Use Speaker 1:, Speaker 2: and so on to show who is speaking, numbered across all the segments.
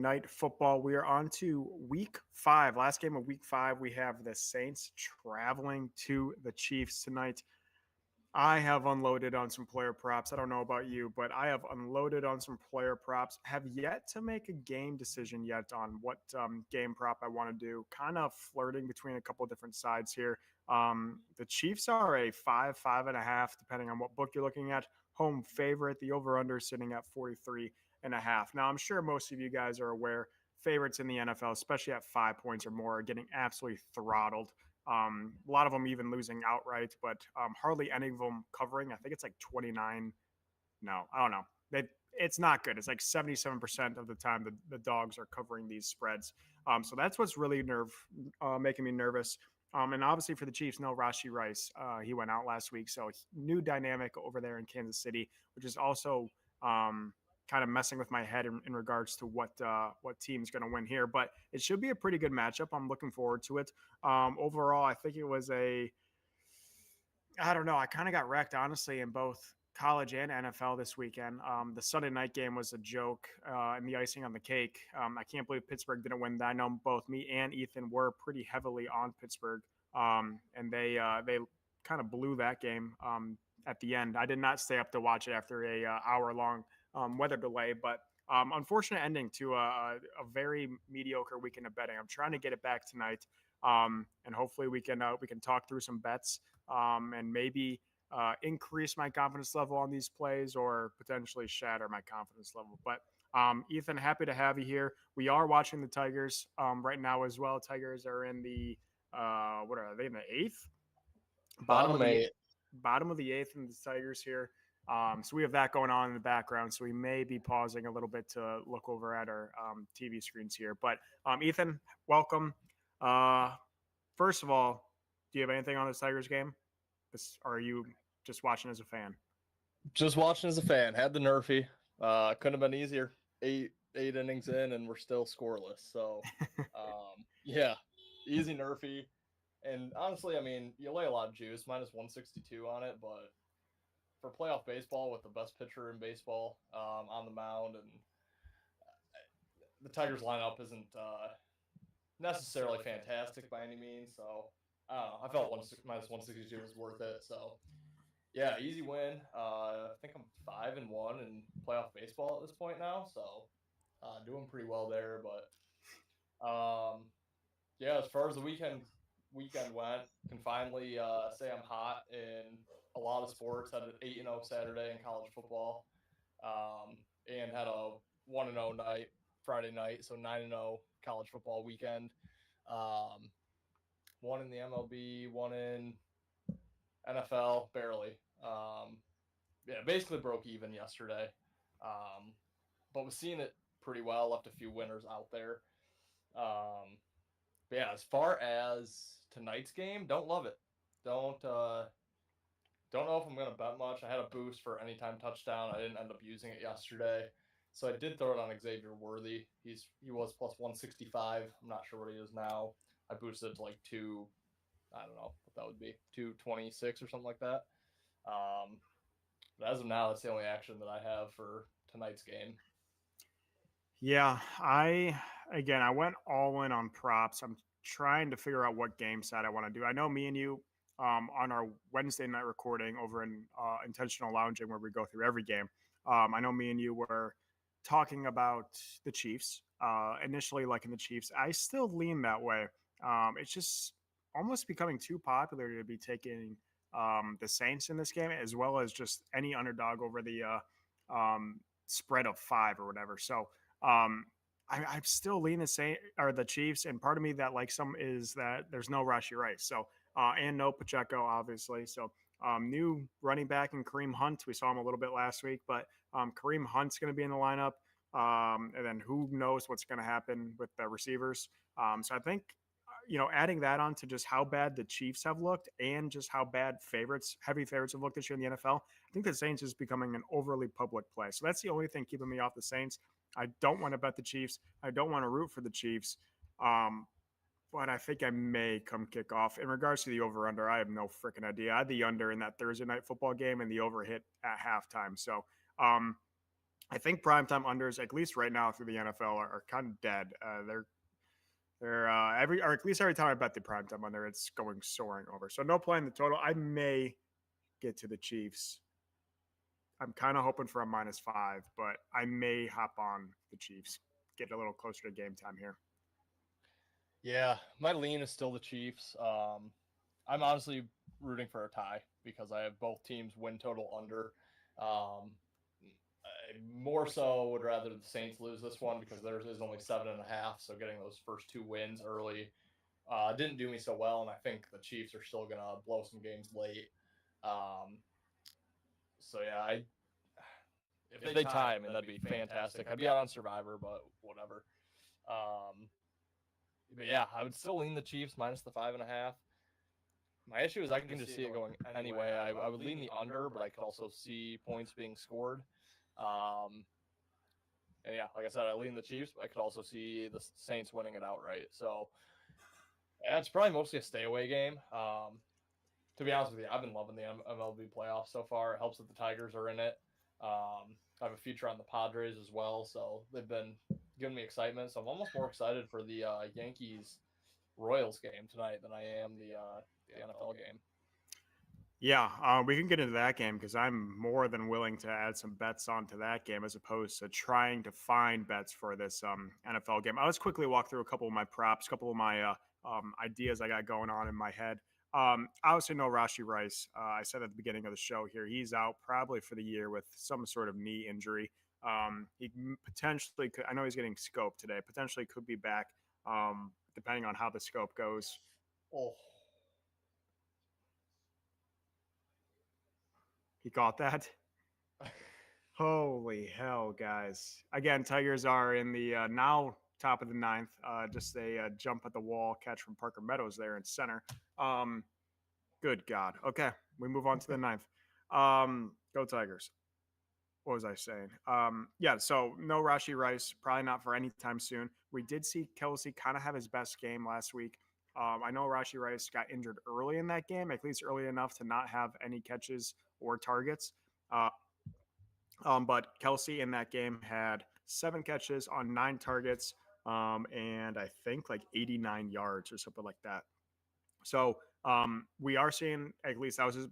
Speaker 1: Night football. We are on to week 5. Last game of week 5. We have the Saints traveling to the Chiefs tonight. I have unloaded on some player props. I don't know about you, but I have unloaded on some player props. Have yet to make a game decision yet on what game prop I want to do. Kind of flirting between a couple of different sides here. The Chiefs are a 5.5, depending on what book you're looking at. Home favorite. The over/under sitting at 43.5. Now, I'm sure most of you guys are aware favorites in the NFL, especially at 5 points or more, are getting absolutely throttled. A lot of them even losing outright, but hardly any of them covering. I think it's like 29. No, I don't know. It's not good. It's like 77% of the time the dogs are covering these spreads. So that's what's really making me nervous. And obviously for the Chiefs, no Rashee Rice. He went out last week. So new dynamic over there in Kansas City, which is also kind of messing with my head in regards to what team's going to win here. But it should be a pretty good matchup. I'm looking forward to it. Overall, I think it was I don't know. I kind of got wrecked, honestly, in both college and NFL this weekend. The Sunday night game was a joke and the icing on the cake. I can't believe Pittsburgh didn't win that. I know both me and Ethan were pretty heavily on Pittsburgh, and they kind of blew that game at the end. I did not stay up to watch it after a hour-long weather delay, but unfortunate ending to a very mediocre weekend of betting. I'm trying to get it back tonight, and hopefully we can talk through some bets and maybe increase my confidence level on these plays or potentially shatter my confidence level. But Ethan, happy to have you here. We are watching the Tigers right now as well. Tigers are in the what are they in the 8th? Bottom of the 8th in the Tigers here. So we have that going on in the background. So we may be pausing a little bit to look over at our TV screens here. But Ethan, welcome. First of all, do you have anything on this Tigers game? Or are you just watching as a fan?
Speaker 2: Just watching as a fan. Had the nerfy. Couldn't have been easier. Eight innings in, and we're still scoreless. So, yeah, easy nerfy. And honestly, I mean, you lay a lot of juice, minus 162 on it, but for playoff baseball with the best pitcher in baseball on the mound, and the Tigers lineup isn't necessarily fantastic by any means. So I felt minus 162 was worth it. So yeah, easy win. I think I'm 5-1 in playoff baseball at this point now. So doing pretty well there. But yeah, as far as the weekend went, can finally say I'm hot in a lot of sports. Had an 8-0 Saturday in college football, and had a 1-0 night Friday night, so 9-0 college football weekend. One in the MLB, one in NFL, barely. Yeah, basically broke even yesterday, but was seeing it pretty well. Left a few winners out there. But yeah, as far as tonight's game, don't love it. Don't know if I'm gonna bet much. I had a boost for anytime touchdown. I didn't end up using it yesterday, so I did throw it on Xavier Worthy. He was plus 165. I'm not sure what he is now. I boosted it to like I don't know what that would be, 226 or something like that. But as of now, that's the only action that I have for tonight's game.
Speaker 1: Yeah, I went all in on props. I'm trying to figure out what game side I want to do. I know me and you on our Wednesday night recording over in Intentional Lounging, where we go through every game. I know me and you were talking about the Chiefs, initially liking the Chiefs. I still lean that way. It's just almost becoming too popular to be taking the Saints in this game, as well as just any underdog over the spread of 5 or whatever. So I'm still leaning the Chiefs, and part of me that likes them is that there's no Rashee Rice, so and no Pacheco, obviously. So new running back in Kareem Hunt. We saw him a little bit last week, but Kareem Hunt's going to be in the lineup, and then who knows what's going to happen with the receivers. So I think adding that on to just how bad the Chiefs have looked and just how bad heavy favorites have looked this year in the NFL, I think the Saints is becoming an overly public play. So that's the only thing keeping me off the Saints. I don't want to bet the Chiefs. I don't want to root for the Chiefs. But I think I may come kick off. In regards to the over-under, I have no freaking idea. I had the under in that Thursday night football game and the over hit at halftime. So I think primetime unders, at least right now through the NFL, are kind of dead. They're every or at least every time I bet the primetime under, it's going soaring over. So no play in the total. I may get to the Chiefs. I'm kind of hoping for a -5, but I may hop on the Chiefs, get a little closer to game time here.
Speaker 2: Yeah, my lean is still the Chiefs. I'm honestly rooting for a tie because I have both teams win total under. Um, I more so would rather the Saints lose this one because theirs is only 7.5. So getting those first two wins early didn't do me so well, and I think the Chiefs are still gonna blow some games late. Um, so yeah, if they tie, I mean that'd be fantastic. I'd be out on Survivor, but whatever. Um, but yeah, I would still lean the Chiefs minus the 5.5. My issue is I can just see it going anyway. I would lean the under, but I could also see points being scored. Um, and yeah, like I said, I lean the Chiefs, but I could also see the Saints winning it outright. So yeah, it's probably mostly a stay away game. To be honest with you, I've been loving the MLB playoffs so far. It helps that the Tigers are in it. I have a future on the Padres as well, so they've been giving me excitement. So I'm almost more excited for the Yankees Royals game tonight than I am the NFL game.
Speaker 1: Yeah, we can get into that game because I'm more than willing to add some bets onto that game as opposed to trying to find bets for this NFL game. I'll just quickly walk through a couple of my props, a couple of my ideas I got going on in my head. Obviously, no Rashi Rice. I said at the beginning of the show here, he's out probably for the year with some sort of knee injury. He potentially could, I know he's getting scoped today, potentially could be back depending on how the scope goes.
Speaker 2: Oh,
Speaker 1: He caught that. Holy hell, guys! Again, Tigers are in the now top of the ninth. Just a jump at the wall catch from Parker Meadows there in center. Um, good God. Okay, we move on to the ninth. Go Tigers. What was I saying? Yeah, so no Rashi Rice, probably not for any time soon. We did see Kelsey kind of have his best game last week. I know Rashi Rice got injured early in that game, at least early enough to not have any catches or targets. Uh, but Kelsey in that game had 7 catches on 9 targets, and I think like 89 yards or something like that. So we are seeing, at least that was his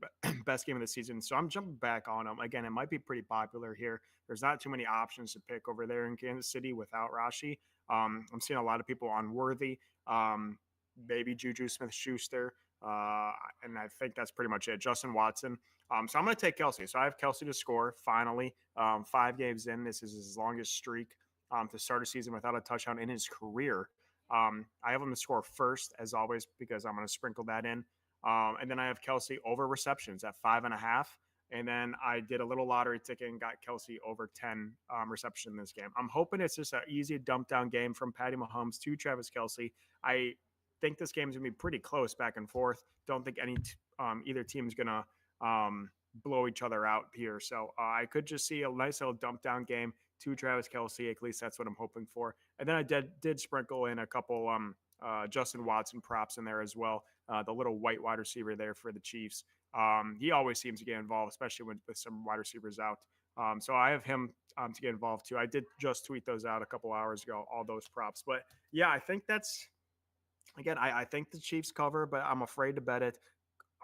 Speaker 1: best game of the season. So I'm jumping back on him. Again, it might be pretty popular here. There's not too many options to pick over there in Kansas City without Rashi. I'm seeing a lot of people on Worthy, maybe Juju Smith Schuster. And I think that's pretty much it. Justin Watson. So I'm going to take Kelsey. So I have Kelsey to score finally. 5 games in. This is his longest streak to start a season without a touchdown in his career. I have him to score first, as always, because I'm going to sprinkle that in. And then I have Kelsey over receptions at 5.5. And then I did a little lottery ticket and got Kelsey over 10 reception in this game. I'm hoping it's just an easy dump down game from Patty Mahomes to Travis Kelsey. I think this game is going to be pretty close back and forth. Don't think either team is going to blow each other out here. So I could just see a nice little dump down game to Travis Kelsey. At least that's what I'm hoping for. And then I did sprinkle in a couple Justin Watson props in there as well. The little white wide receiver there for the Chiefs. He always seems to get involved, especially with some wide receivers out. So I have him to get involved too. I did just tweet those out a couple hours ago, all those props. But yeah, I think that's, again, I think the Chiefs cover, but I'm afraid to bet it.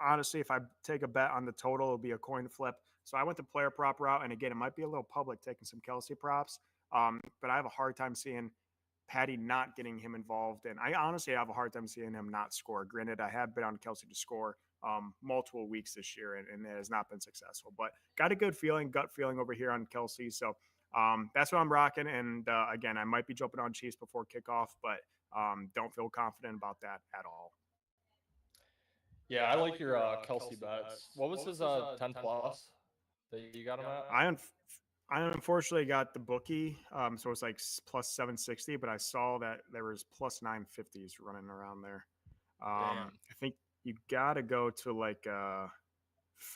Speaker 1: Honestly, if I take a bet on the total, it'll be a coin flip. So I went the player prop route, and again, it might be a little public taking some Kelsey props, but I have a hard time seeing Patty not getting him involved, and I honestly have a hard time seeing him not score. Granted, I have been on Kelsey to score multiple weeks this year, and it has not been successful. But got a good feeling, gut feeling over here on Kelsey. So that's what I'm rocking. And again, I might be jumping on Chiefs before kickoff, but don't feel confident about that at all.
Speaker 2: yeah, I like your Kelsey bets. What was his 10 plus that you got him at?
Speaker 1: I unfortunately got the bookie, so it's like plus 760, but I saw that there was plus 950s running around there.
Speaker 2: Damn.
Speaker 1: I think you got to go to like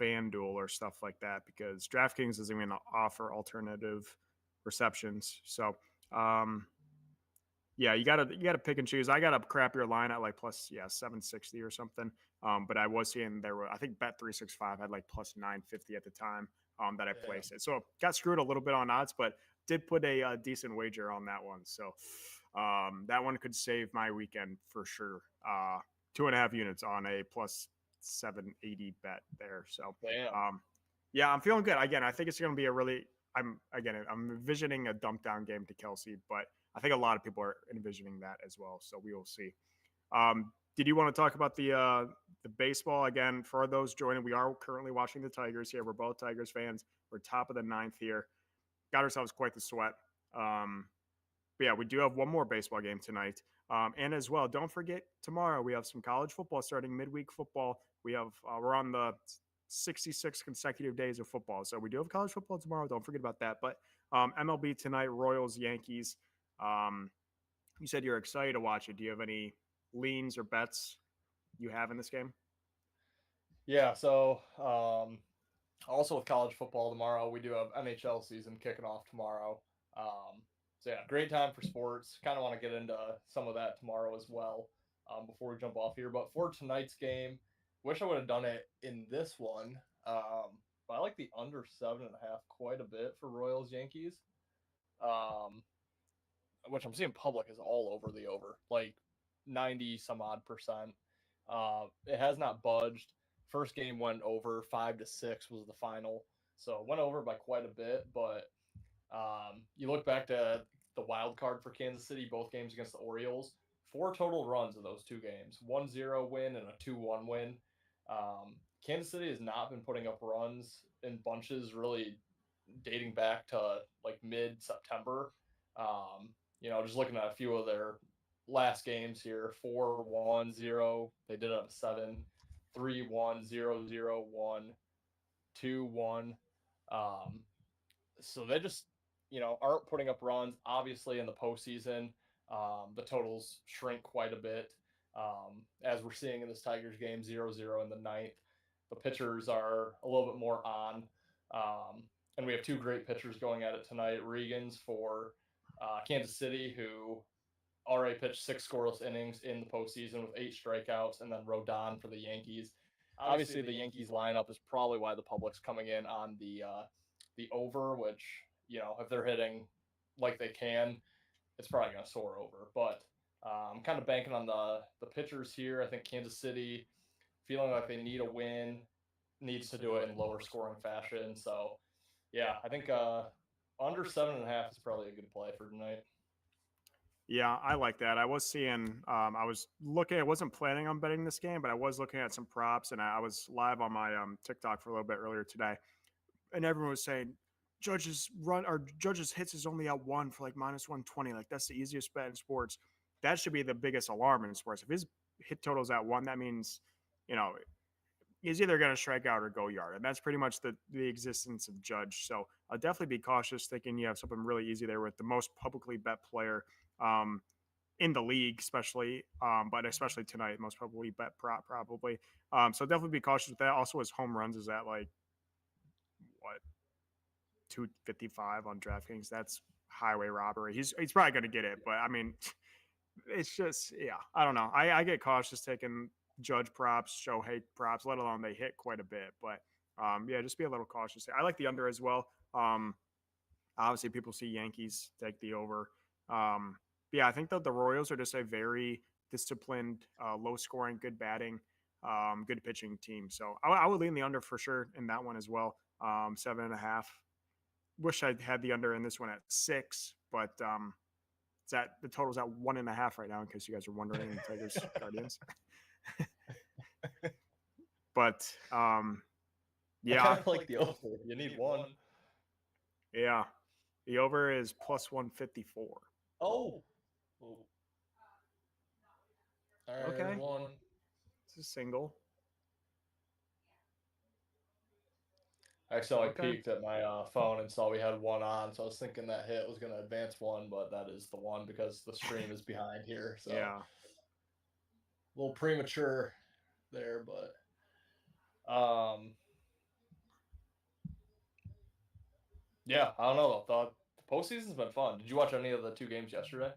Speaker 1: FanDuel or stuff like that because DraftKings doesn't even offer alternative receptions. So yeah, you gotta pick and choose. I got a crappier line at like plus 760 or something. But I was seeing there were, I think Bet365 had like plus 950 at the time. that I placed it. So got screwed a little bit on odds, but did put a decent wager on that one. So that one could save my weekend for sure. 2.5 units on a plus 780 bet there. So
Speaker 2: Damn.
Speaker 1: yeah, I'm feeling good. Again, I think it's going to be a really. I'm envisioning a dump down game to Kelsey, but I think a lot of people are envisioning that as well. So we will see. Did you want to talk about the baseball again? For those joining, we are currently watching the Tigers here. We're both Tigers fans. We're top of the ninth here. Got ourselves quite the sweat. But yeah, we do have one more baseball game tonight. And as well, don't forget tomorrow we have some college football starting midweek football. We're on the 66 consecutive days of football, so we do have college football tomorrow. Don't forget about that. But MLB tonight, Royals, Yankees. You said you're excited to watch it. Do you have any leans or bets you have in this game?
Speaker 2: Yeah, so also with college football tomorrow, we do have NHL season kicking off tomorrow. So yeah, great time for sports. Kind of want to get into some of that tomorrow as well before we jump off here. But for tonight's game, wish I would have done it in this one. But I like the under 7.5 quite a bit for Royals Yankees. Um, which I'm seeing public is all over the over, like 90 some odd percent. It has not budged. First game went over 5-6 was the final, so it went over by quite a bit. But you look back to the wild card for Kansas City, both games against the Orioles, 4 total runs in those 2 games, 1-0 win and a 2-1 win. Kansas City has not been putting up runs in bunches really dating back to like mid September. Just looking at a few of their last games here, 4-1-0. They did it up 7, 3-1-0-0-1, 2-1. So they just, aren't putting up runs. Obviously, in the postseason, the totals shrink quite a bit. As we're seeing in this Tigers game, 0-0 in the ninth. The pitchers are a little bit more on. And we have 2 great pitchers going at it tonight. Regan's for Kansas City, who already pitched 6 scoreless innings in the postseason with 8 strikeouts, and then Rodon for the Yankees. Obviously, the Yankees lineup is probably why the public's coming in on the over, which, if they're hitting like they can, it's probably going to soar over. But I'm kind of banking on the pitchers here. I think Kansas City, feeling like they need a win, needs to do it in lower scoring fashion. So, yeah, I think under 7.5 is probably a good play for tonight.
Speaker 1: Yeah, I like that. I was seeing, I was looking, I wasn't planning on betting this game, but I was looking at some props, and I was live on my TikTok for a little bit earlier today, and everyone was saying Judge's hits is only at 1 for like minus 120. Like that's the easiest bet in sports. That should be the biggest alarm in sports. If his hit total's at 1, that means, you know, he's either going to strike out or go yard. And that's pretty much the existence of Judge. So I'll definitely be cautious thinking you have something really easy there with the most publicly bet player in the league, especially, but especially tonight, most probably bet prop probably. So definitely be cautious with that. Also, his home runs is at like what 255 on DraftKings. That's highway robbery. He's probably going to get it, but I mean, it's just I don't know. I get cautious taking Judge props, Shohei props, let alone they hit quite a bit. But just be a little cautious. I like the under as well. Obviously, people see Yankees take the over. I think that the Royals are just a very disciplined, low scoring, good batting, good pitching team. So I would lean the under for sure in that one as well. 7.5. Wish I had the under in this one at 6, but it's at the total's at 1.5 right now. In case you guys are wondering, in Tigers Guardians. But
Speaker 2: I kind of like the over. You need one.
Speaker 1: Yeah, the over is plus 154.
Speaker 2: Oh. All right,
Speaker 1: okay.
Speaker 2: One.
Speaker 1: It's a single.
Speaker 2: Actually, I peeked at my phone and saw we had one on, so I was thinking that hit was going to advance one, but that is the one because the stream is behind here. So
Speaker 1: yeah,
Speaker 2: a little premature there, but yeah, I don't know. The postseason's been fun. Did you watch any of the 2 games yesterday?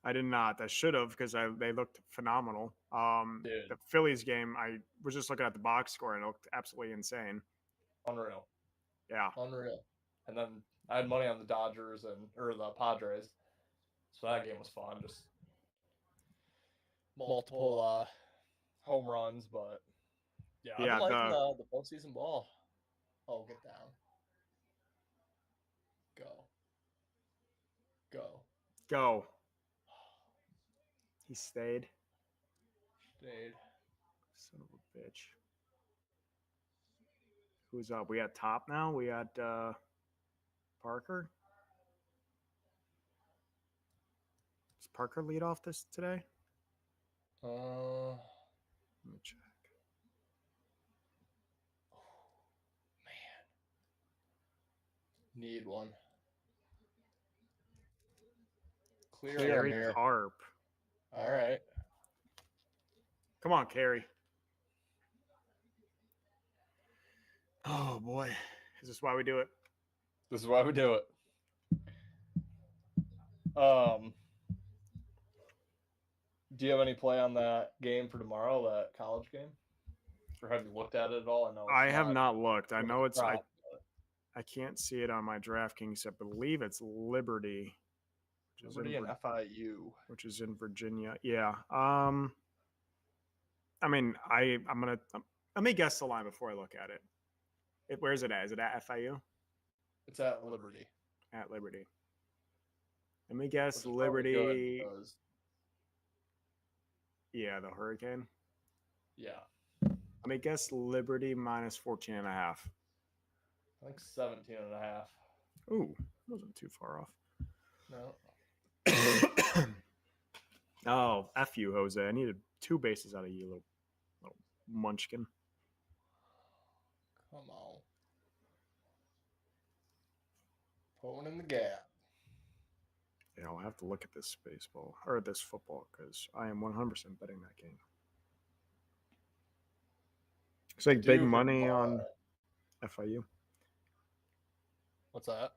Speaker 1: I did not. I should have because they looked phenomenal. The Phillies game, I was just looking at the box score and it looked absolutely insane.
Speaker 2: Unreal.
Speaker 1: Yeah.
Speaker 2: Unreal. And then I had money on the Dodgers or the Padres, so that game was fun. Just multiple home runs, but yeah, I've been
Speaker 1: Yeah.
Speaker 2: liking the postseason ball. Oh, get down, go, go.
Speaker 1: Go. He stayed.
Speaker 2: Stayed.
Speaker 1: Son of a bitch. Who's up? We got top now. We got Parker. Does Parker lead off this today?
Speaker 2: Uh,
Speaker 1: Let me check.
Speaker 2: man, need one. Clear
Speaker 1: Carrie
Speaker 2: here.
Speaker 1: Carp.
Speaker 2: All right.
Speaker 1: Come on, Carrie. Oh boy. Is this why we do it?
Speaker 2: This is why we do it. Um, do you have any play on that game for tomorrow, that college game? Or have you looked at it at all? I know
Speaker 1: I have not looked. I know it's
Speaker 2: prop,
Speaker 1: I can't see it on my DraftKings. I believe it's Liberty,
Speaker 2: Liberty and FIU,
Speaker 1: which is in Virginia. Yeah. I mean, I'm gonna let me guess the line before I look at it. Where's it at? Is it at FIU?
Speaker 2: It's at Liberty.
Speaker 1: At Liberty. Let me guess Liberty. Yeah, the Hurricane.
Speaker 2: Yeah.
Speaker 1: Let me guess Liberty minus 14 and a half.
Speaker 2: I think 17 and a half.
Speaker 1: Ooh, wasn't too far off.
Speaker 2: No.
Speaker 1: Oh, F you, Jose. I needed 2 bases out of you, little munchkin.
Speaker 2: Come on. Put one in the gap.
Speaker 1: Yeah, I'll have to look at this baseball or this football because I am 100% betting that game. It's like big money on FIU.
Speaker 2: What's that?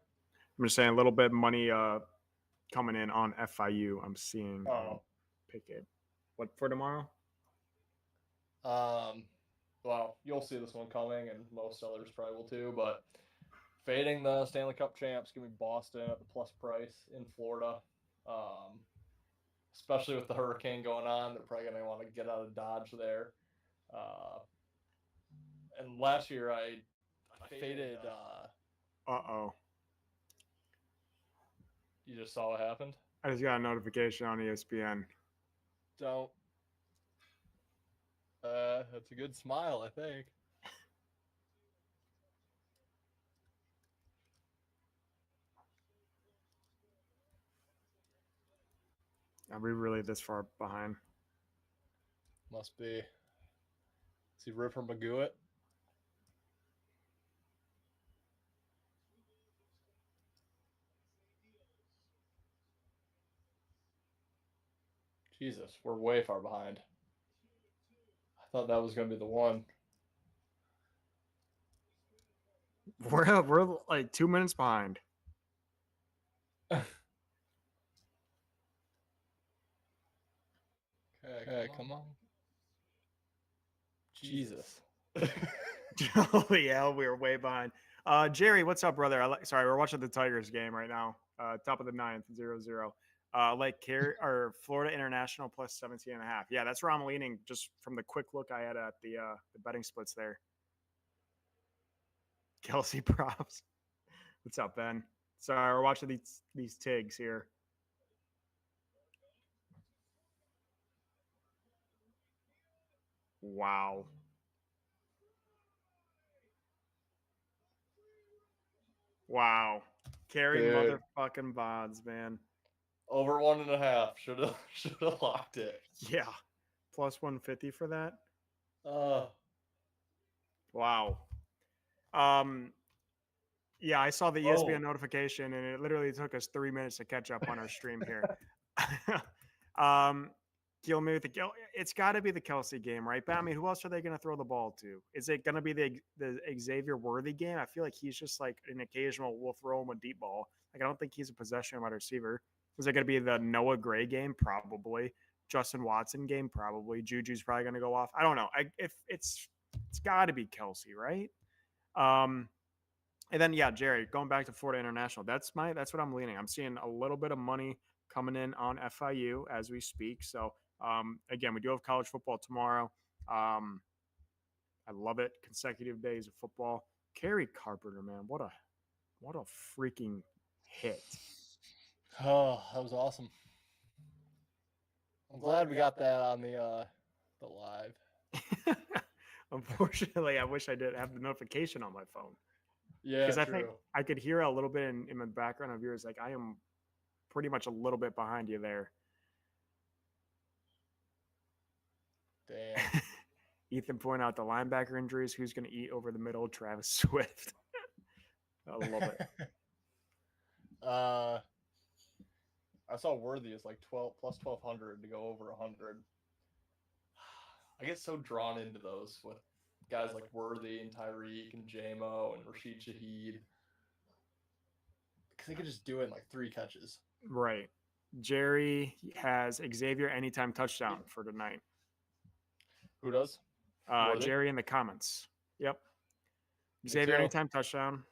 Speaker 1: I'm just saying a little bit of money coming in on FIU. I'm seeing pick it. What for tomorrow?
Speaker 2: Well, you'll see this one coming, and most others probably will too. But fading the Stanley Cup champs, give me Boston at the plus price in Florida. Especially with the hurricane going on, they're probably going to want to get out of Dodge there. And last year I faded.
Speaker 1: Uh-oh.
Speaker 2: You just saw what happened?
Speaker 1: I just got a notification on ESPN.
Speaker 2: Don't. That's a good smile, I think.
Speaker 1: Are we really this far behind?
Speaker 2: Must be. See Ripper Magoo it? Jesus, we're way far behind. I thought that was going to be the one.
Speaker 1: We're like 2 minutes behind.
Speaker 2: Okay, come on. Jesus.
Speaker 1: Oh yeah, we were way behind. Jerry, what's up, brother? Sorry, we're watching the Tigers game right now. Top of the ninth, 0-0. Or Florida International plus 17 and a half. Yeah, that's where I'm leaning just from the quick look I had at the betting splits there. Kelsey props. What's up, Ben? Sorry, we're watching these Tigs here. Wow. Wow. Carry motherfucking bonds, man.
Speaker 2: Over 1.5. Should have locked it.
Speaker 1: Yeah. Plus 150 for that. Wow. Yeah, I saw the ESPN notification, and it literally took us 3 minutes to catch up on our stream here. Kill me with it's got to be the Kelsey game, right? But I mean, who else are they going to throw the ball to? Is it going to be the Xavier Worthy game? I feel like he's just like an occasional we'll throw him a deep ball. Like I don't think he's a possession wide receiver. Is it going to be the Noah Gray game? Probably. Justin Watson game? Probably. Juju's probably going to go off. I don't know. If it's got to be Kelsey, right? And then yeah, Jerry, going back to Florida International, that's what I'm leaning. I'm seeing a little bit of money coming in on FIU as we speak. So again, we do have college football tomorrow. Um, I love it. Consecutive days of football. Kerry Carpenter, man, what a freaking hit.
Speaker 2: Oh, that was awesome. I'm glad we got that on the live.
Speaker 1: Unfortunately, I wish I did have the notification on my phone
Speaker 2: Yeah,
Speaker 1: because I think
Speaker 2: true.
Speaker 1: I could hear a little bit in the background of yours. Like I am pretty much a little bit behind you there.
Speaker 2: Damn.
Speaker 1: Ethan pointing out the linebacker injuries. Who's going to eat over the middle? Travis Swift. I love it.
Speaker 2: I saw Worthy is like 12 plus 1200 to go over 100. I get so drawn into those with guys like Worthy and Tyreek and JMO and Rashid Shaheed because they could just do it in like 3 catches.
Speaker 1: Right. Jerry has Xavier anytime touchdown for tonight.
Speaker 2: Who does?
Speaker 1: Jerry in the comments. Yep.
Speaker 2: Me
Speaker 1: Xavier
Speaker 2: too.
Speaker 1: anytime touchdown.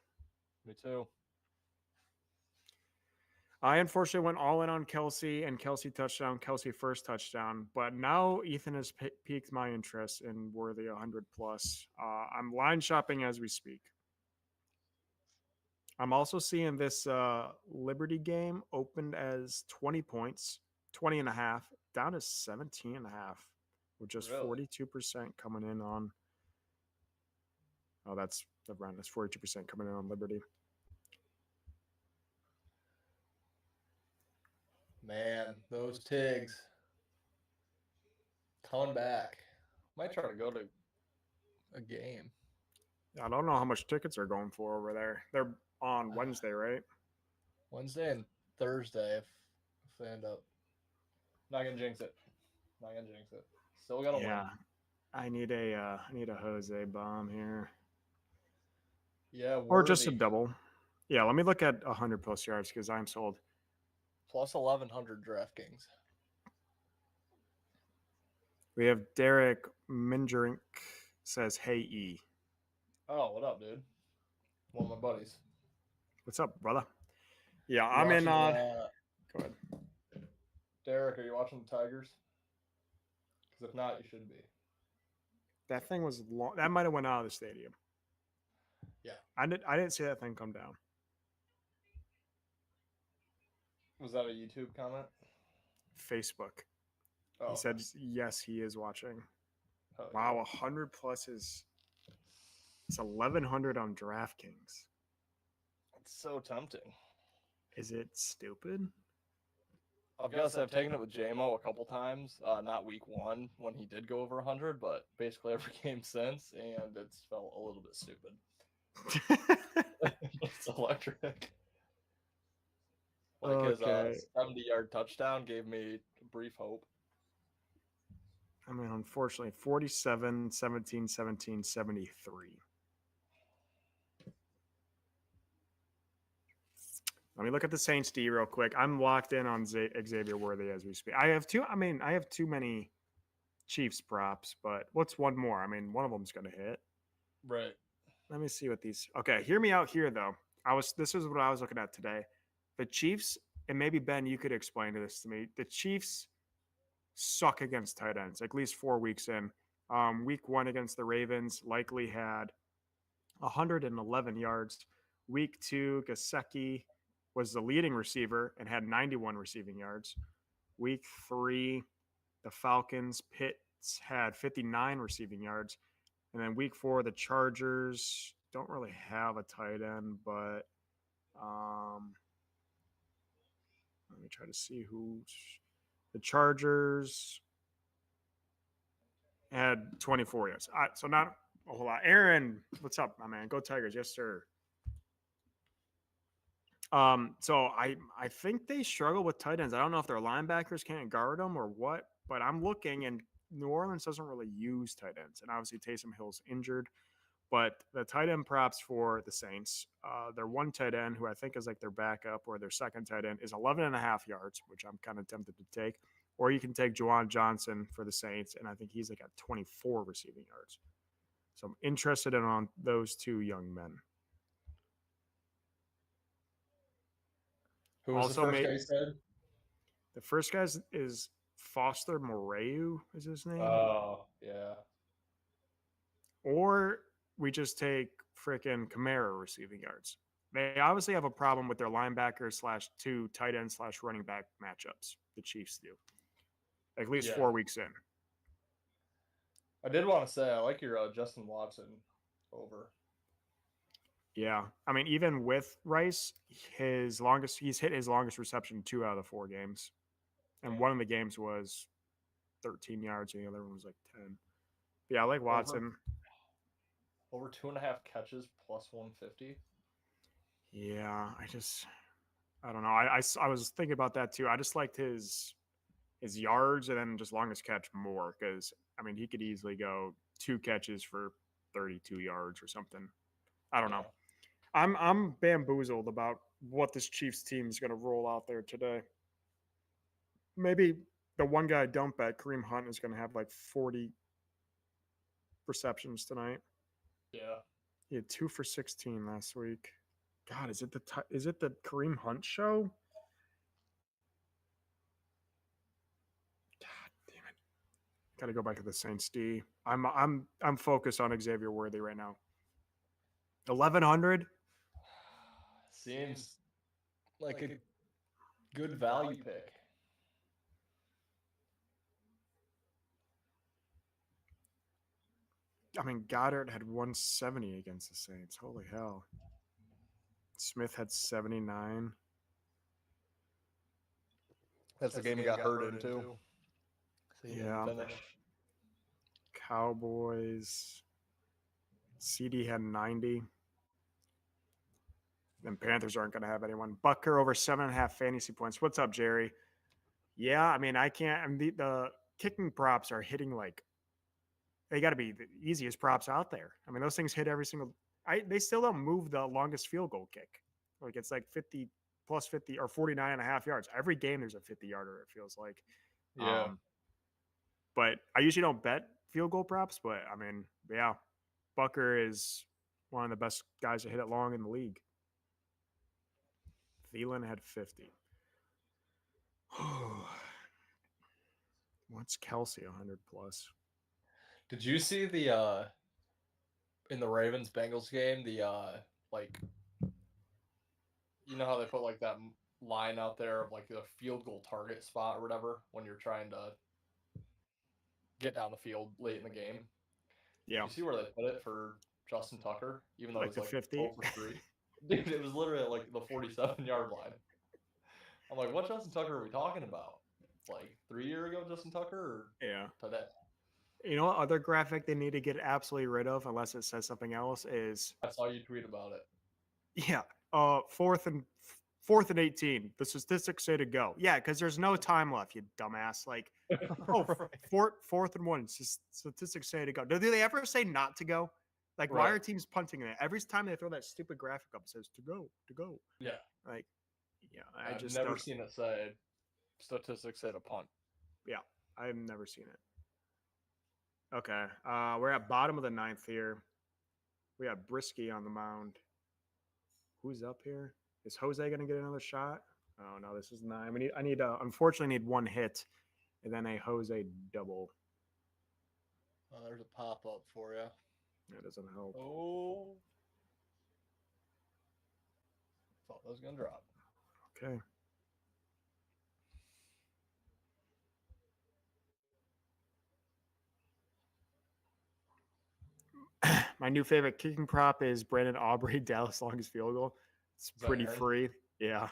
Speaker 2: Me too.
Speaker 1: I unfortunately went all in on Kelsey and Kelsey touchdown, Kelsey first touchdown, but now Ethan has piqued my interest in Worthy 100 plus. I'm line shopping as we speak. I'm also seeing this Liberty game opened as 20 points, 20 and a half, down to 17 and a half, with just
Speaker 2: Really?
Speaker 1: 42% coming in on. Oh, that's the run. That's 42% coming in on Liberty.
Speaker 2: Man, those Tigs coming back. Might try to go to a game.
Speaker 1: I don't know how much tickets are going for over there. They're on Wednesday, right?
Speaker 2: Wednesday and Thursday if they end up. Not gonna jinx it. Not gonna jinx it. Still gonna
Speaker 1: Yeah.
Speaker 2: win.
Speaker 1: I need a Jose bomb here.
Speaker 2: Yeah, Worthy.
Speaker 1: Or just a double. Yeah, let me look at 100 plus yards because I'm sold.
Speaker 2: Plus 1100 DraftKings.
Speaker 1: We have Derek Mindrink says, "Hey E."
Speaker 2: Oh, what up, dude? One of my buddies.
Speaker 1: What's up, brother? Yeah,
Speaker 2: You
Speaker 1: I'm in.
Speaker 2: watching,
Speaker 1: Go ahead.
Speaker 2: Derek, are you watching the Tigers? Because if not, you should be.
Speaker 1: That thing was long. That might have went out of the stadium.
Speaker 2: Yeah.
Speaker 1: I didn't see that thing come down.
Speaker 2: Was that a YouTube comment?
Speaker 1: Facebook.
Speaker 2: Oh,
Speaker 1: He said yes, he is watching.
Speaker 2: oh,
Speaker 1: Wow,
Speaker 2: yeah.
Speaker 1: 100 plus is it's 1100 on DraftKings.
Speaker 2: It's so tempting.
Speaker 1: Is it stupid?
Speaker 2: I've got to say, I've taken it with JMO a couple times. Not week 1 when he did go over 100, but basically every game since, and it's felt a little bit stupid. It's electric. Like his 70-yard touchdown gave me brief hope.
Speaker 1: I mean, unfortunately, 47, 17, 17, 73. Let me look at the Saints D real quick. I'm locked in on Xavier Worthy as we speak. I have too many Chiefs props, but what's one more? I mean, one of them's going to hit.
Speaker 2: Right.
Speaker 1: Let me see what these. Okay, hear me out here though. This is what I was looking at today. The Chiefs, and maybe Ben, you could explain this to me. The Chiefs suck against tight ends, at least 4 weeks in. Week 1 against the Ravens likely had 111 yards. Week 2, Gasecki was the leading receiver and had 91 receiving yards. Week 3, the Falcons, Pitts had 59 receiving yards. And then week 4, the Chargers don't really have a tight end, but let me try to see who's the Chargers had 24 yards. So not a whole lot. Aaron, what's up, my man? Go Tigers. Yes, sir. So I think they struggle with tight ends. I don't know if their linebackers can't guard them or what, but I'm looking and New Orleans doesn't really use tight ends. And obviously Taysom Hill's injured. But the tight end props for the Saints, their one tight end, who I think is like their backup or their second tight end, is 11 and a half yards, which I'm kind of tempted to take. Or you can take Juwan Johnson for the Saints, and I think he's like at 24 receiving yards. So I'm interested in on those two young men.
Speaker 2: Who was the
Speaker 1: Also,
Speaker 2: first guy you said?
Speaker 1: the first guy is Foster Moreu is his name,
Speaker 2: Oh, yeah.
Speaker 1: or we just take freaking Kamara receiving yards. They obviously have a problem with their linebacker slash two tight end slash running back matchups. The Chiefs do, at least
Speaker 2: Yeah.
Speaker 1: 4 weeks in.
Speaker 2: I did want to say I like your Justin Watson over.
Speaker 1: Yeah, I mean, even with Rice, he's hit his longest reception 2 out of the 4 games, and
Speaker 2: Damn.
Speaker 1: one of the games was 13 yards, and the other one was like 10. But yeah, I like
Speaker 2: Over
Speaker 1: Watson.
Speaker 2: over 2.5 catches plus 150.
Speaker 1: Yeah, I don't know. I was thinking about that too. I just liked his yards and then just longest catch more because I mean he could easily go 2 catches for 32 yards or something. I don't know.
Speaker 2: Yeah.
Speaker 1: I'm bamboozled about what this Chiefs team is going to roll out there today. Maybe the one guy I don't bet, Kareem Hunt, is going to have like 40 receptions tonight.
Speaker 2: Yeah.
Speaker 1: He had 2 for 16 last week. God, is it the Kareem Hunt show? God damn it! Got to go back to the Saints D. I'm focused on Xavier Worthy right now. 1100.
Speaker 2: Seems like a good value pick.
Speaker 1: I mean, Goddard had 170 against the Saints. Holy hell! Smith had 79.
Speaker 2: That's the game he got hurt in too. So he didn't
Speaker 1: Yeah.
Speaker 2: finish.
Speaker 1: Cowboys. CD had 90. Then Panthers aren't going to have anyone. Bucker over 7.5 fantasy points. What's up, Jerry? Yeah, I mean, I can't. I mean, the kicking props are hitting like they got to be the easiest props out there. I mean, those things hit every single. They still don't move the longest field goal kick. Like it's like 50 plus 50 or 49 and a half yards. Every game there's a 50 yarder. It feels like.
Speaker 2: Yeah.
Speaker 1: But I usually don't bet field goal props. But I mean, yeah, Bucker is one of the best guys to hit it long in the league. Thielen had 50. What's Kelsey 100 plus?
Speaker 2: Did you see the in the Ravens Bengals game like you know how they put like that line out there of like the field goal target spot or whatever when you're trying to get down the field late in the game?
Speaker 1: Yeah.
Speaker 2: You see where they put it for Justin Tucker, even though
Speaker 1: Like
Speaker 2: it was
Speaker 1: the
Speaker 2: like
Speaker 1: 50?
Speaker 2: 12 for 3? Dude, it was literally at like the 47-yard line. I'm like, what Justin Tucker are we talking about? Like 3 year ago, Justin Tucker, or
Speaker 1: Yeah.
Speaker 2: today?
Speaker 1: You know what other graphic they need to get absolutely rid of unless it says something else is
Speaker 2: I saw you tweet about it.
Speaker 1: yeah, fourth and 18. The statistics say to go. Yeah, because there's no time left, you dumbass. Like, oh,
Speaker 2: Right.
Speaker 1: fourth and 1. Statistics say to go. Do they ever say not to go? Like, why
Speaker 2: Right.
Speaker 1: are teams punting it? Every time they throw that stupid graphic up, it says to go, to go.
Speaker 2: Yeah.
Speaker 1: Like, yeah,
Speaker 2: I've never seen it say statistics say to punt.
Speaker 1: Yeah, I've never seen it. Okay, we're at bottom of the ninth here. We got Brisky on the mound. Who's up here? Is Jose going to get another shot? Oh no, this is 9. I need unfortunately need one hit, and then a Jose double.
Speaker 2: There's a pop up for you.
Speaker 1: That doesn't help.
Speaker 2: Oh, thought that was gonna drop.
Speaker 1: Okay. My new favorite kicking prop is Brandon Aubrey, Dallas longest field goal. It's pretty free. Yeah.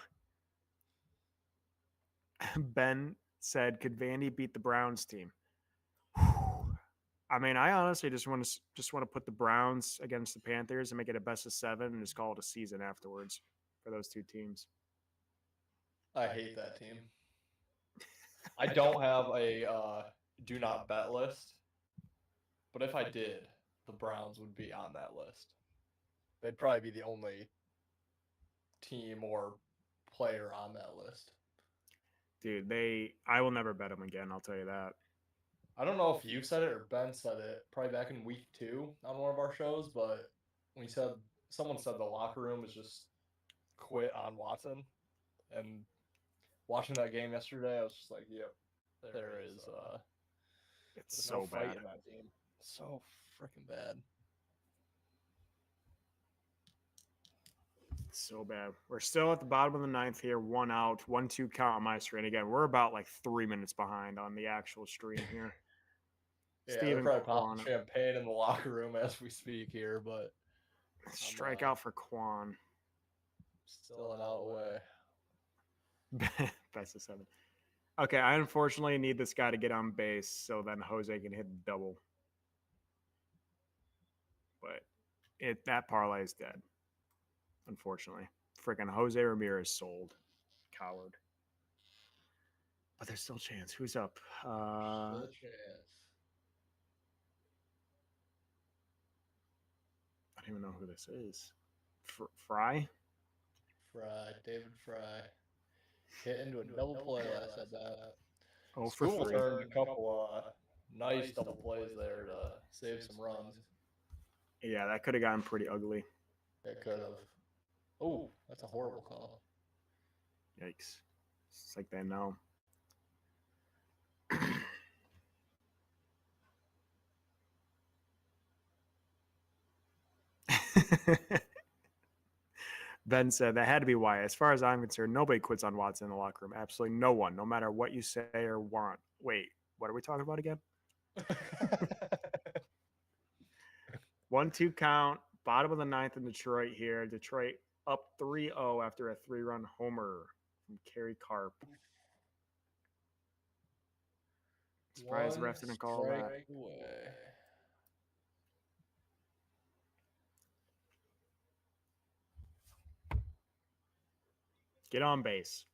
Speaker 1: Ben said, "Could Vandy beat the Browns team?" I mean, I honestly just want to put the Browns against the Panthers and make it a best of 7 and just call it a season afterwards for those two teams.
Speaker 2: I hate that team. I don't have a do not bet list, but if I did, the Browns would be on that list. They'd probably be the only team or player on that list.
Speaker 1: Dude, I will never bet them again, I'll tell you that.
Speaker 2: I don't know if you said it or Ben said it, probably back in week 2 on one of our shows, but when someone said the locker room is just quit on Watson. And watching that game yesterday, I was just like, yep, there is
Speaker 1: It's
Speaker 2: there's
Speaker 1: so
Speaker 2: no fight
Speaker 1: bad.
Speaker 2: in that team. So freaking bad.
Speaker 1: So bad. We're still at the bottom of the ninth here, 1 out, 1-2 count on my screen. Again, we're about like 3 minutes behind on the actual stream here.
Speaker 2: Yeah,
Speaker 1: Steven
Speaker 2: they're probably popping
Speaker 1: Kwan.
Speaker 2: champagne in the locker room as we speak here, but
Speaker 1: Strikeout for Kwan.
Speaker 2: still an out away.
Speaker 1: Best of 7. Okay, I unfortunately need this guy to get on base so then Jose can hit a double. But that parlay is dead. Unfortunately. Freaking Jose Ramirez sold. Coward. But there's still a chance. Who's up?
Speaker 2: Still a chance.
Speaker 1: I don't even know who this is. Fry?
Speaker 2: David Fry. Hit into a double play last at bat.
Speaker 1: Oh, for
Speaker 2: School
Speaker 1: 3.
Speaker 2: turned a couple nice double plays there to save some runs.
Speaker 1: Yeah, that could have gotten pretty ugly.
Speaker 2: It could have. Oh, that's a horrible call.
Speaker 1: Yikes. It's like they know. Ben said that had to be why. As far as I'm concerned, nobody quits on Watson in the locker room. Absolutely no one, no matter what you say or want. Wait, what are we talking about again? 1-2 count, bottom of the ninth in Detroit here. Detroit up 3-0 after a 3-run homer from Kerry Carp. Surprised the ref didn't call that. Get on base.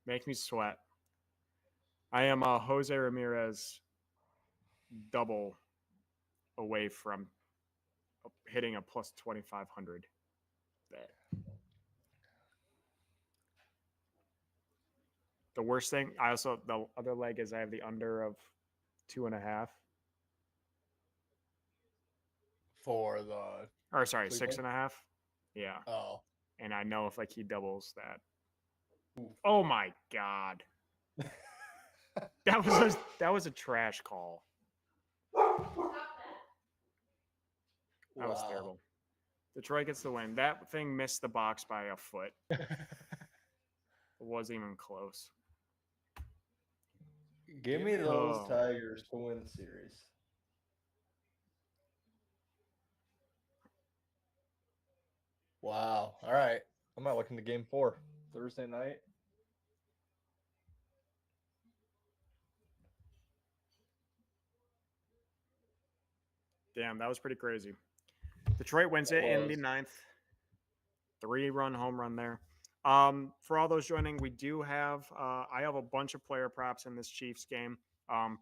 Speaker 1: Make me sweat. I am a Jose Ramirez double away from hitting a plus 2,500 bet. The worst thing, the other leg is I have the under of 2.5.
Speaker 2: For the.
Speaker 1: Or sorry, 6.5. Yeah.
Speaker 2: Oh.
Speaker 1: And I know if like he doubles that.
Speaker 2: Ooh.
Speaker 1: Oh my God. that was a trash call. That was terrible. Detroit gets the win. That thing missed the box by a foot. It wasn't even close.
Speaker 2: Give me those Tigers to win the series. Wow. All right. I'm not looking to game 4 Thursday night.
Speaker 1: Damn, that was pretty crazy. Detroit wins it in the ninth. 3-run home run there. For all those joining, we do have I have a bunch of player props in this Chiefs game.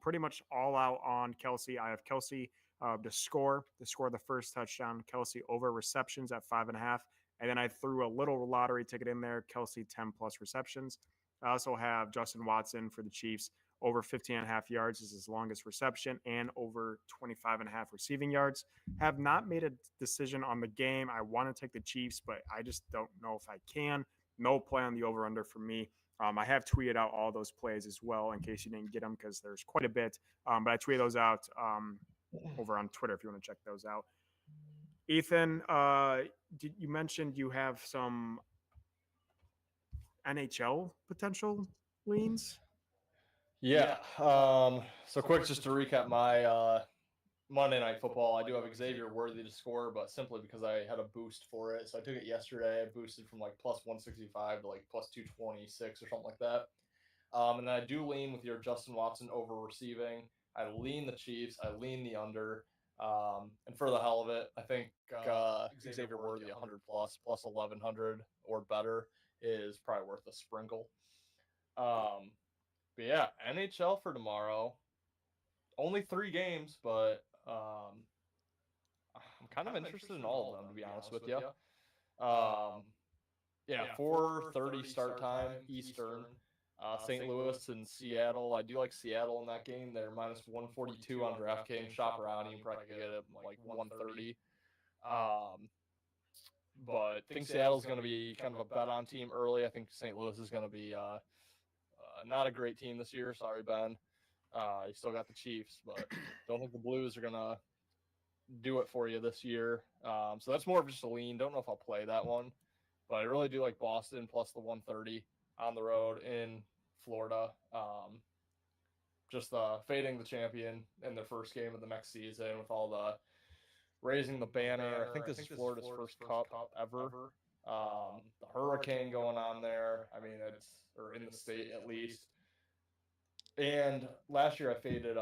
Speaker 1: Pretty much all out on Kelsey. I have Kelsey to score the first touchdown. Kelsey over receptions at 5.5. And then I threw a little lottery ticket in there, Kelsey 10 plus receptions. I also have Justin Watson for the Chiefs over 15.5 yards is his longest reception and over 25.5 receiving yards. Have not made a decision on the game. I want to take the Chiefs, but I just don't know if I can. No play on the over-under for me. I have tweeted out all those plays as well in case you didn't get them because there's quite a bit. But I tweeted those out over on Twitter if you want to check those out. Ethan, you mentioned you have some NHL potential leans?
Speaker 2: Yeah. So quick, just to recap my Monday Night Football. I do have Xavier Worthy to score, but simply because I had a boost for it. So I took it yesterday. I boosted from like plus 165 to like plus 226 or something like that. And then I do lean with your Justin Watson over receiving. I lean the Chiefs. I lean the under. And for the hell of it, I think Xavier Worthy 100 plus 1100 or better is probably worth a sprinkle. But yeah, NHL for tomorrow. Only 3 games, but I'm kind of interested in all of them, to be honest with you. Yeah, 4:30 start time Eastern. St. Louis and Seattle. I do like Seattle in that game. They're minus 142 on DraftKings. Shop around, you can probably get it like 130. but I think Seattle's going to be kind of a bet on team early. I think St. Louis is going to be not a great team this year. Sorry, Ben. You still got the Chiefs, but don't think the Blues are going to do it for you this year. So that's more of just a lean. Don't know if I'll play that one, but I really do like Boston plus the 130 on the road in Florida. Just fading the champion in their first game of the next season with all the raising the banner. I think this is Florida's first cup ever. The hurricane going on there. I mean, it's or in the state at least. And last year I faded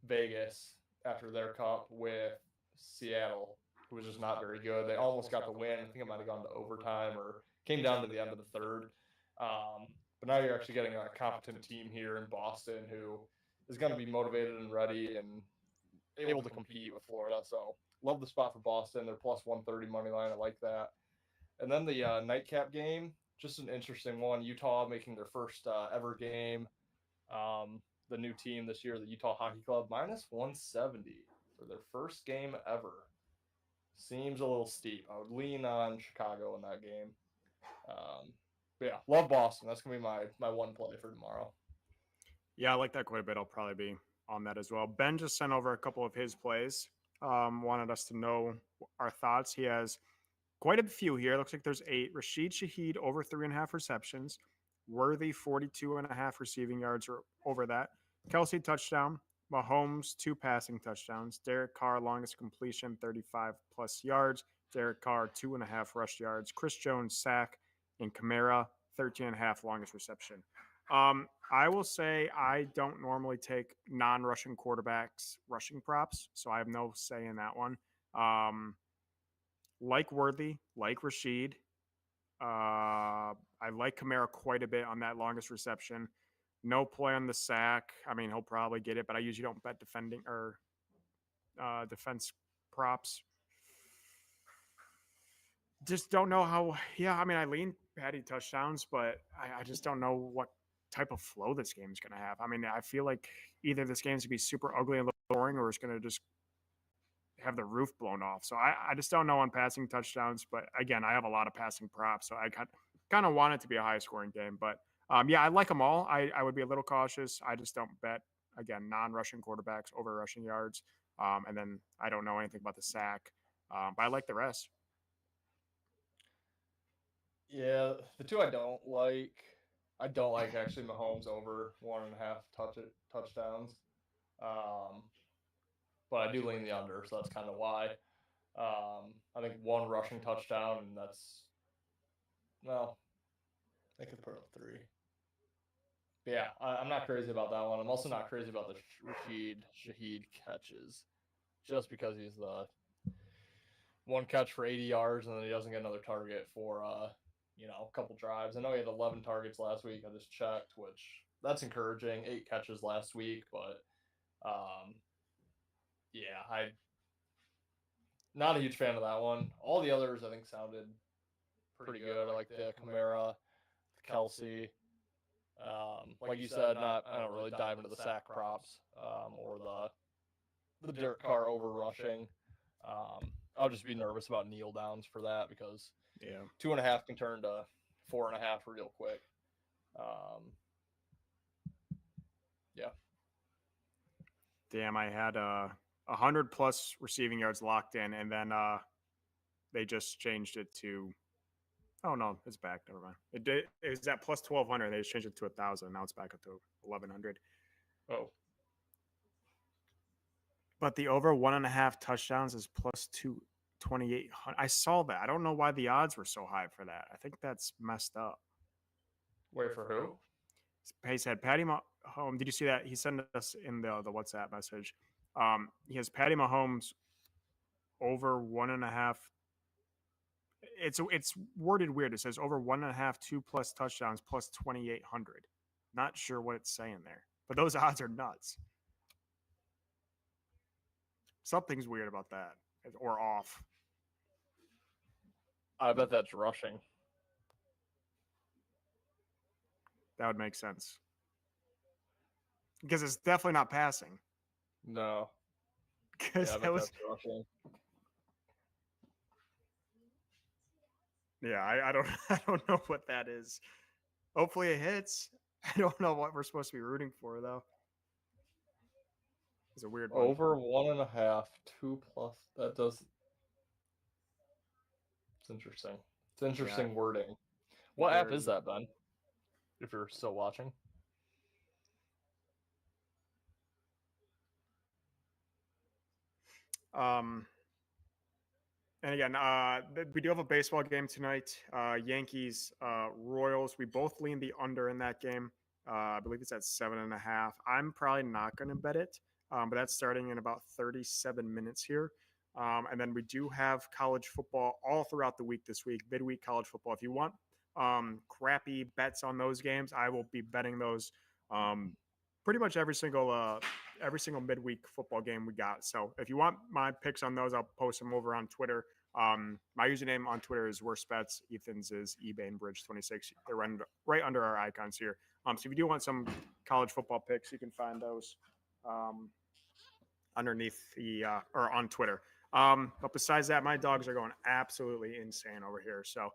Speaker 2: Vegas after their cup with Seattle, who was just not very good. They almost got the win. I think it might have gone to overtime or came down to the end of the third. But now you're actually getting a competent team here in Boston who is going to be motivated and ready and able to compete with Florida. So love the spot for Boston. They're plus 130 money line. I like that. And then the nightcap game, just an interesting one. Utah making their first ever game. The new team this year, the Utah Hockey Club, minus 170 for their first game ever. Seems a little steep. I would lean on Chicago in that game. But yeah, love Boston. That's going to be my one play for tomorrow.
Speaker 1: Yeah, I like that quite a bit. I'll probably be on that as well. Ben just sent over a couple of his plays. Wanted us to know our thoughts. He has quite a few here. Looks like there's 8. Rashid Shaheed over 3.5 receptions. Worthy 42.5 receiving yards or over that. Kelsey touchdown. Mahomes 2 passing touchdowns. Derek Carr longest completion 35 plus yards. Derek Carr 2.5 rush yards. Chris Jones sack. And Kamara 13.5 longest reception. I will say I don't normally take non-rushing quarterbacks rushing props, so I have no say in that one. Like Worthy, like Rashid. I like Kamara quite a bit on that longest reception. No play on the sack. I mean, he'll probably get it, but I usually don't bet defending or defense props. Just don't know how. Yeah, I mean, I lean Patty touchdowns, but I just don't know what type of flow this game is going to have. I mean, I feel like either this game's going to be super ugly and boring, or it's going to just have the roof blown off. So I just don't know on passing touchdowns. But again, I have a lot of passing props, so I kind of want it to be a high scoring game. But yeah, I like them all. I would be a little cautious. I just don't bet again non-rushing quarterbacks over rushing yards. And then I don't know anything about the sack, but I like the rest.
Speaker 2: Yeah, the two I don't like. I don't like actually Mahomes over 1.5 touchdowns. Um, but I do lean the under, so that's kind of why. I think one rushing touchdown, and that's well, they could put up 3. But yeah, I'm not crazy about that one. I'm also not crazy about the Rashid Shaheed catches, just because he's the one catch for 80 yards, and then he doesn't get another target for a couple drives. I know he had 11 targets last week. I just checked, which that's encouraging. 8 catches last week, but yeah, I not a huge fan of that one. All the others I think sounded pretty good. I like the Kamara, the Kelsey. Like you said, I don't really dive into the sack props or the Derek Carr over rushing. I'll just be nervous about kneel downs for that because 2.5 can turn to 4.5 real quick. Yeah.
Speaker 1: Damn, I had 100 plus receiving yards locked in, and then they just changed it to. Oh no, it's back. Never mind. It was at plus 1,200. They just changed it to 1,000. Now it's back up to 1,100.
Speaker 2: Oh.
Speaker 1: But the over 1.5 touchdowns is plus 2,800. I saw that. I don't know why the odds were so high for that. I think that's messed up.
Speaker 2: Wait for who?
Speaker 1: He said Patty Mahomes. Did you see that? He sent us in the WhatsApp message. He has Patty Mahomes over 1.5. It's worded weird. It says over 1.5, 2+ touchdowns plus 2,800. Not sure what it's saying there, but those odds are nuts. Something's weird about that, or off.
Speaker 2: I bet that's rushing.
Speaker 1: That would make sense. Because it's definitely not passing.
Speaker 2: No.
Speaker 1: Because that was
Speaker 2: rushing.
Speaker 1: Yeah, I don't I don't know what that is. Hopefully it hits. I don't know what we're supposed to be rooting for though. It's a weird one.
Speaker 2: Over 1.5, 2+. That does. It's interesting. It's
Speaker 1: Yeah,
Speaker 2: interesting wording. What app is
Speaker 1: very.
Speaker 2: that, Ben? If you're still watching.
Speaker 1: Um, and again, we do have a baseball game tonight. Yankees, Royals. We both lean the under in that game. I believe it's at 7.5. I'm probably not going to bet it, but that's starting in about 37 minutes here. And then we do have college football all throughout the week this week, midweek college football. If you want crappy bets on those games, I will be betting those um, pretty much every single midweek football game we got. So if you want my picks on those, I'll post them over on Twitter. My username on Twitter is Worst Bets. Ethan's is eBainBridge26. They're right under our icons here. So if you do want some college football picks, you can find those um, underneath the or on Twitter. But besides that, my dogs are going absolutely insane over here. So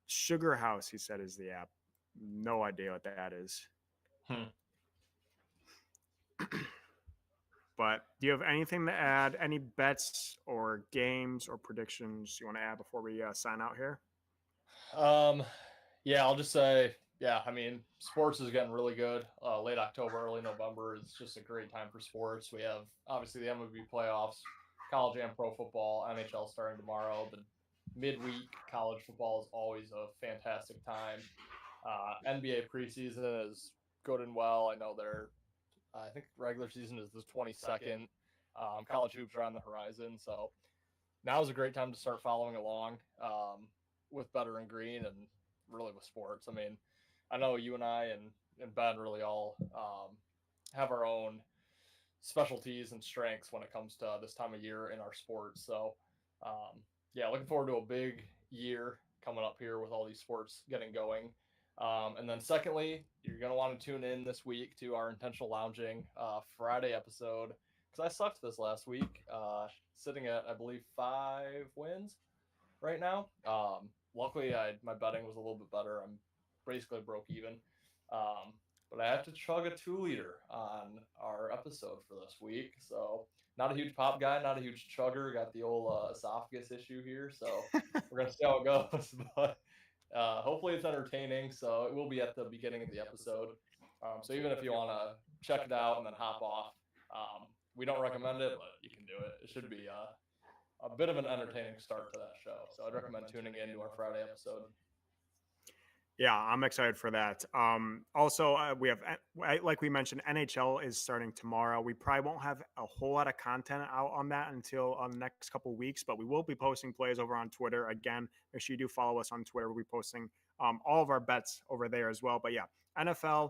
Speaker 1: Sugar House, he said, is the app. No idea what that is.
Speaker 2: Hmm.
Speaker 1: But do you have anything to add? Any bets or games or predictions you want to add before we sign out here?
Speaker 2: Um, yeah, I'll just say, yeah, I mean, sports is getting really good. Late October, early November is just a great time for sports. We have obviously the MLB playoffs, college and pro football, NHL starting tomorrow. The midweek college football is always a fantastic time. NBA preseason is good and well. I know I think regular season is the 22nd. College hoops are on the horizon, so now is a great time to start following along with Better and Green and really with sports. I mean, I know you and I and Ben really all have our own specialties and strengths when it comes to this time of year in our sports. So, yeah, looking forward to a big year coming up here with all these sports getting going. And then, secondly, you're going to want to tune in this week to our Intentional Lounging Friday episode because I sucked this last week, sitting at, I believe, 5 wins right now. Luckily, my betting was a little bit better. I'm basically broke even. Um, but I have to chug a 2 liter on our episode for this week. So, not a huge pop guy, not a huge chugger. Got the old esophagus issue here. So, we're going to see how it goes. But hopefully, it's entertaining. So, it will be at the beginning of the episode. So, even if you want to check it out and then hop off, we don't recommend it, but you can do it. It should be a bit of an entertaining start to that show. So I'd recommend tuning in to our Friday episode.
Speaker 1: Yeah, I'm excited for that. Also, we have, like we mentioned, NHL is starting tomorrow. We probably won't have a whole lot of content out on that until the next couple of weeks, but we will be posting plays over on Twitter. Again, make sure you do follow us on Twitter. We'll be posting all of our bets over there as well. But yeah, NFL,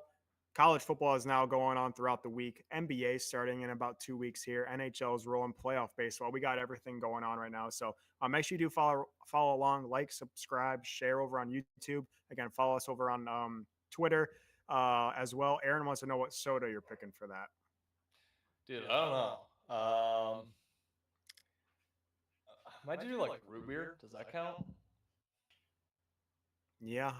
Speaker 1: college football is now going on throughout the week. NBA starting in about 2 weeks here. NHL is rolling playoff baseball. We got everything going on right now. So make sure you do follow along, like, subscribe, share over on YouTube. Again, follow us over on Twitter as well. Aaron wants to know what soda you're picking for that.
Speaker 2: Dude, I don't know. Might do like root beer. Does that count?
Speaker 1: Yeah,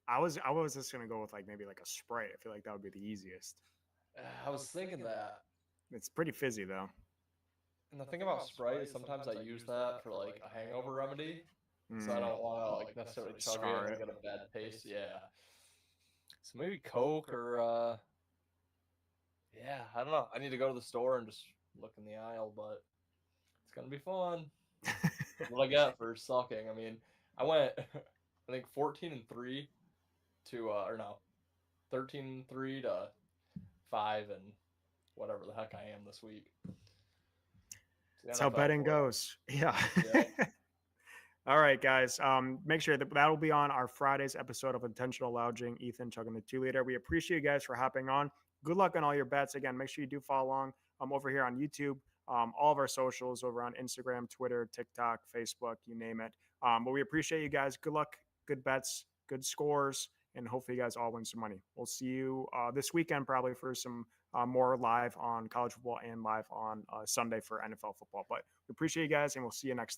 Speaker 1: I was just gonna go with like maybe like a Sprite. I feel like that would be the easiest.
Speaker 2: I was thinking that.
Speaker 1: It's pretty fizzy though.
Speaker 2: And the thing about Sprite is sometimes I use that for like a hangover remedy. So I
Speaker 1: Mm,
Speaker 2: don't want to like necessarily chug it
Speaker 1: scar
Speaker 2: and
Speaker 1: it.
Speaker 2: get a bad taste. Yeah. So maybe Coke or yeah, I don't know. I need to go to the store and just look in the aisle, but it's gonna be fun. What I got for sucking. I mean, I went I think 14-3 to or no, 13-3 to 5 and whatever the heck I am this week. It's
Speaker 1: That's
Speaker 2: the
Speaker 1: how
Speaker 2: NFL
Speaker 1: betting
Speaker 2: for you.
Speaker 1: goes. Yeah.
Speaker 2: Yeah.
Speaker 1: All right, guys. Make sure that will be on our Friday's episode of Intentional Lounging. Ethan chugging the 2 liter. We appreciate you guys for hopping on. Good luck on all your bets. Again, make sure you do follow along over here on YouTube. All of our socials over on Instagram, Twitter, TikTok, Facebook, you name it. But we appreciate you guys. Good luck, good bets, good scores, and hopefully you guys all win some money. We'll see you this weekend probably for some more live on college football and live on Sunday for NFL football. But we appreciate you guys, and we'll see you next time.